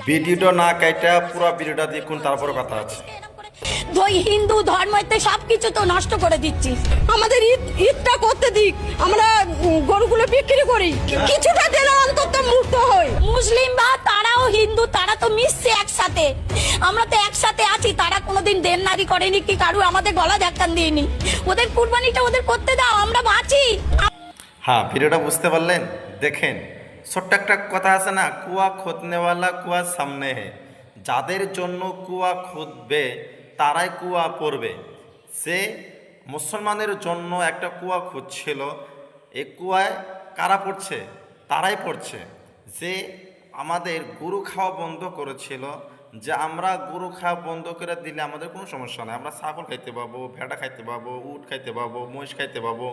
ভিডিওটা না কাইটা পুরো ভিডিওটা দেখুন, তারপর কথা আছে। ওই হিন্দু ধর্মতে সবকিছু তো নষ্ট করে দিচ্ছিস। আমাদের ঈদটা করতে দিক, আমরা গরুগুলো বিক্রি করি, কিছুটা দিলে অন্তত মুক্ত হই। মুসলিম বা তারাও হিন্দু, তারা তো মিশছে একসাথে, আমরা তো একসাথে আছি। তারা কোনোদিন দেননারি করেনি কি কারু আমাদের গলা ধাক্কান দিইনি। ওদের কুরবানিটা ওদের করতে দাও, আমরা বাঁচি। হ্যাঁ, ভিডিওটা বুঝতে পারলেন? দেখেন, ছোট্ট একটা কথা আছে না, কুয়া খোদনেওয়ালা কুয়া সামনে হে। যাদের জন্য কুয়া খুঁদবে তারাই কুয়া পড়বে। সে মুসলমানের জন্য একটা কুয়া খুঁজছিল, এ কুয়ায় কারা পড়ছে? তারাই পড়ছে। যে আমাদের গরু খাওয়া বন্ধ করেছিল, যে আমরা গরু খাওয়া বন্ধ করে দিলে আমাদের কোনো সমস্যা নেই, আমরা ছাগল খাইতে পাবো, ভেড়া খাইতে পাবো, উট খাইতে পাবো, মহিষ খাইতে পাবো,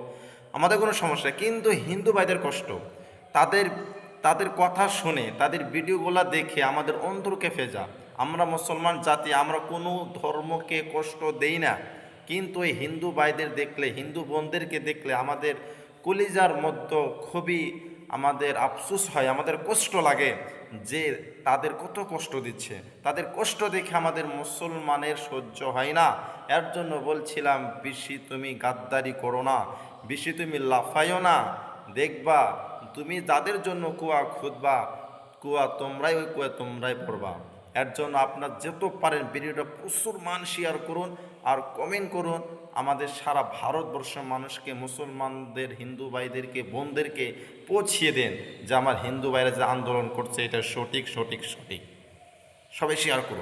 আমাদের কোনো সমস্যা নেই। কিন্তু হিন্দু ভাইদের কষ্ট, তাদের তাদের কথা শুনে, তাদের ভিডিওগুলো দেখে আমাদের অন্তর কেঁপে যায়। আমরা মুসলমান জাতি, আমরা কোনো ধর্মকে কষ্ট দেই না, কিন্তু এই হিন্দু ভাইদের দেখলে, হিন্দু বোনদেরকে দেখলে আমাদের কলিজার মধ্যে খুবই আমাদের আফসোস হয়, আমাদের কষ্ট লাগে যে তাদের কত কষ্ট দিচ্ছে। তাদের কষ্ট দেখে আমাদের মুসলমানের সহ্য হয় না। এর জন্য বলছিলাম, বেশি তুমি গাদ্দারি করো না, বেশি তুমি লাফাইও না। দেখবা তুমি যাদের জন্য কুয়া খুঁদবা, কুয়া তোমরাই, ওই কুয়া তোমরাই পড়বা। এর জন্য আপনার যত পারেন ভিডিওটা প্রচুর মান শেয়ার করুন আর কমেন্ট করুন। আমাদের সারা ভারতবর্ষের মানুষকে, মুসলমানদের, হিন্দু ভাইদেরকে, বোনদেরকে পৌঁছিয়ে দেন যে আমার হিন্দু ভাইরা যে আন্দোলন করছে এটা সঠিক সঠিক সঠিক। সবাই শেয়ার করুন।